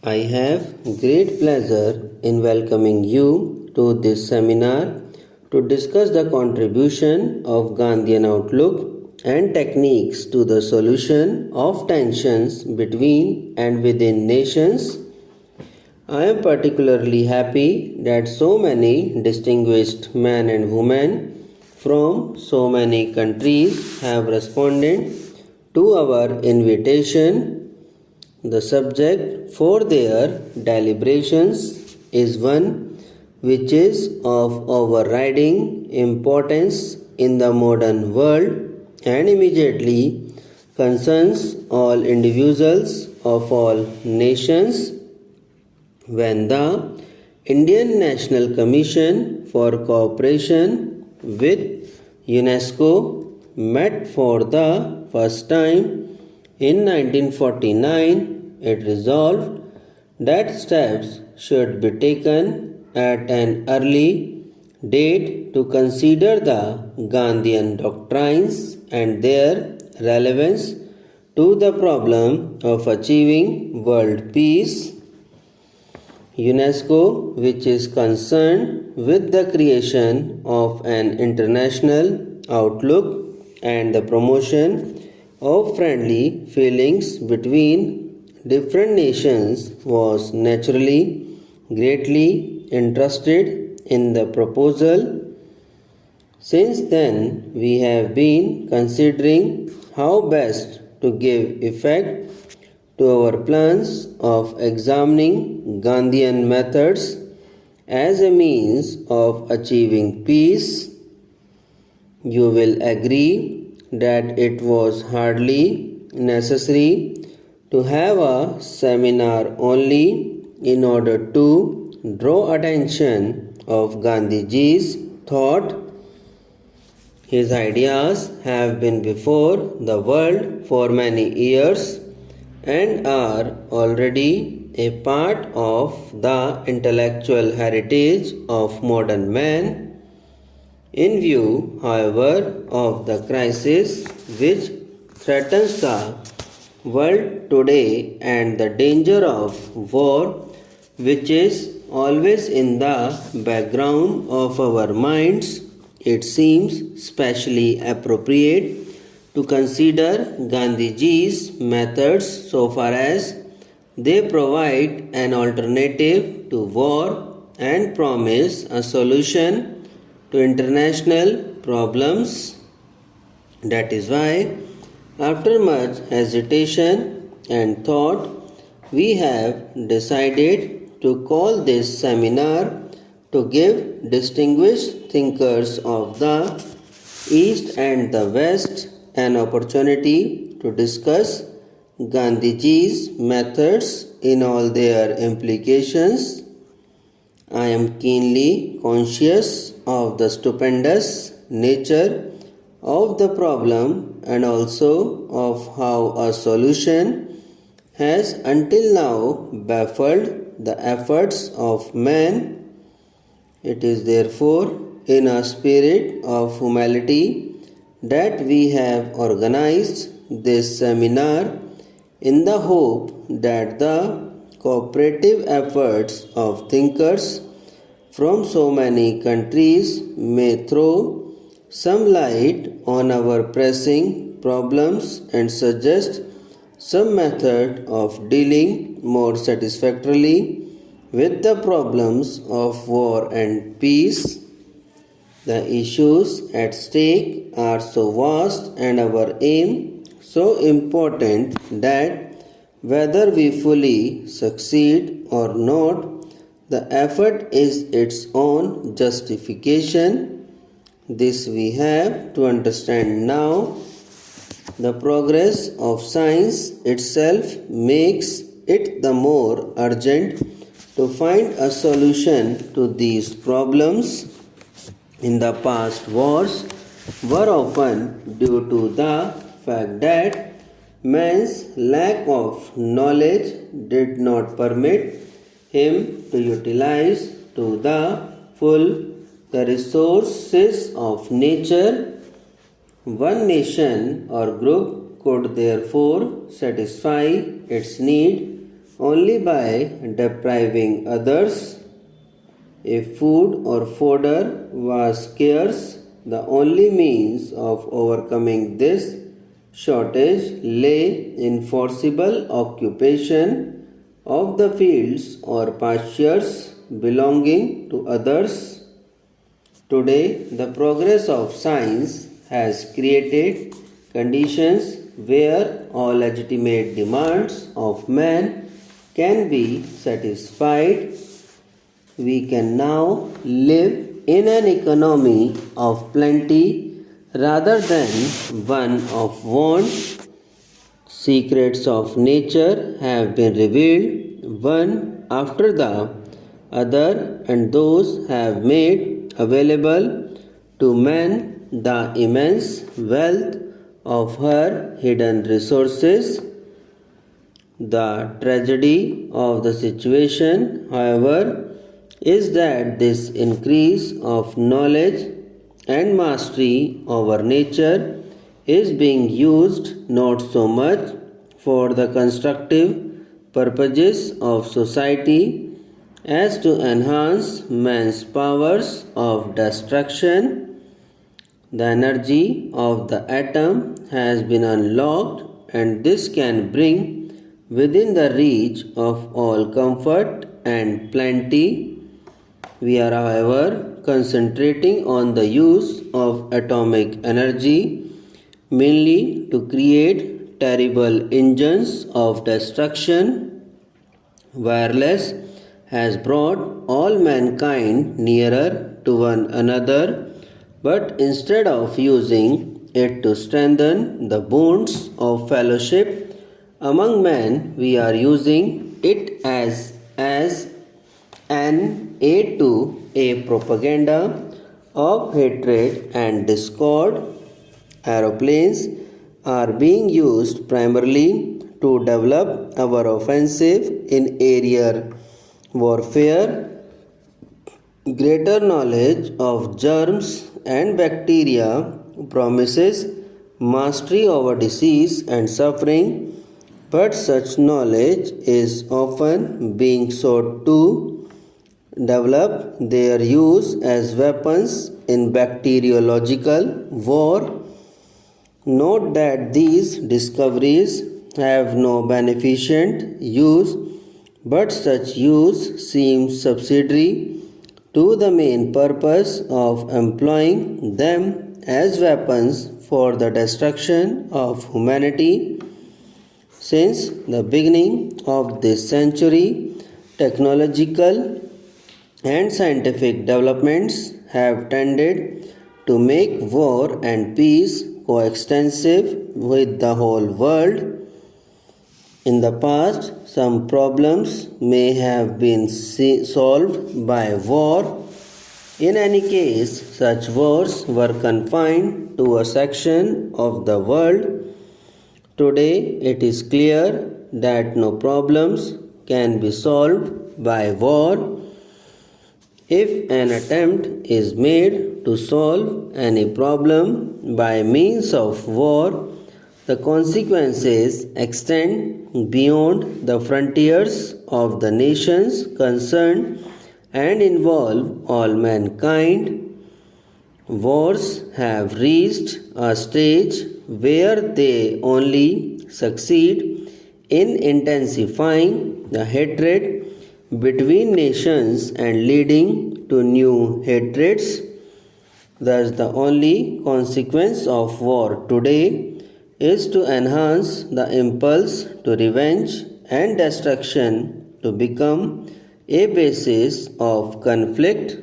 I have great pleasure in welcoming you to this seminar to discuss the contribution of Gandhian outlook and techniques to the solution of tensions between and within nations. I am particularly happy that so many distinguished men and women from so many countries have responded to our invitation. The subject for their deliberations is one which is of overriding importance in the modern world and immediately concerns all individuals of all nations. When the Indian National Commission for Cooperation with UNESCO met for the first time in 1949, it resolved that steps should be taken at an early date to consider the Gandhian doctrines and their relevance to the problem of achieving world peace. UNESCO, which is concerned with the creation of an international outlook and the promotion of friendly feelings between different nations, was naturally greatly interested in the proposal. Since then, we have been considering how best to give effect to our plans of examining Gandhian methods as a means of achieving peace. You will agree that it was hardly necessary to have a seminar only in order to draw attention of Gandhiji's thought. His ideas have been before the world for many years and are already a part of the intellectual heritage of modern man. In view, however, of the crisis which threatens the world today and the danger of war, which is always in the background of our minds, it seems specially appropriate to consider Gandhiji's methods so far as they provide an alternative to war and promise a solution to international problems. That is why, after much hesitation and thought, we have decided to call this seminar to give distinguished thinkers of the East and the West an opportunity to discuss Gandhiji's methods in all their implications. I am keenly conscious of the stupendous nature of the problem and also of how a solution has until now baffled the efforts of man. It is therefore in a spirit of humility that we have organized this seminar in the hope that the cooperative efforts of thinkers from so many countries may throw some light on our pressing problems and suggest some method of dealing more satisfactorily with the problems of war and peace. The issues at stake are so vast and our aim so important that whether we fully succeed or not, the effort is its own justification. This we have to understand now. The progress of science itself makes it the more urgent to find a solution to these problems. In the past, wars were often due to the fact that man's lack of knowledge did not permit him to utilize to the full the resources of nature. One nation or group could therefore satisfy its need only by depriving others. If food or fodder was scarce, the only means of overcoming this shortage lay in forcible occupation of the fields or pastures belonging to others. Today, the progress of science has created conditions where all legitimate demands of man can be satisfied. We can now live in an economy of plenty rather than one of want. Secrets of nature have been revealed one after the other, and those have made available to man the immense wealth of her hidden resources. The tragedy of the situation, however, is that this increase of knowledge and mastery over nature is being used not so much for the constructive purposes of society as to enhance man's powers of destruction. The energy of the atom has been unlocked, and this can bring within the reach of all comfort and plenty. We are, however, concentrating on the use of atomic energy mainly to create terrible engines of destruction. Wireless has brought all mankind nearer to one another, but instead of using it to strengthen the bonds of fellowship among men, we are using it as an aid to a propaganda of hatred and discord. Aeroplanes are being used primarily to develop our offensive in aerial warfare. Greater knowledge of germs and bacteria promises mastery over disease and suffering, but such knowledge is often being sought to develop their use as weapons in bacteriological war. Note that these discoveries have no beneficent use, but such use seems subsidiary to the main purpose of employing them as weapons for the destruction of humanity. Since the beginning of this century, technological and scientific developments have tended to make war and peace coextensive with the whole world. In the past, some problems may have been solved by war. In any case, such wars were confined to a section of the world. Today, it is clear that no problems can be solved by war. If an attempt is made to solve any problem by means of war, the consequences extend beyond the frontiers of the nations concerned and involve all mankind. Wars have reached a stage where they only succeed in intensifying the hatred between nations and leading to new hatreds. Thus, the only consequence of war today is to enhance the impulse to revenge and destruction to become a basis of conflict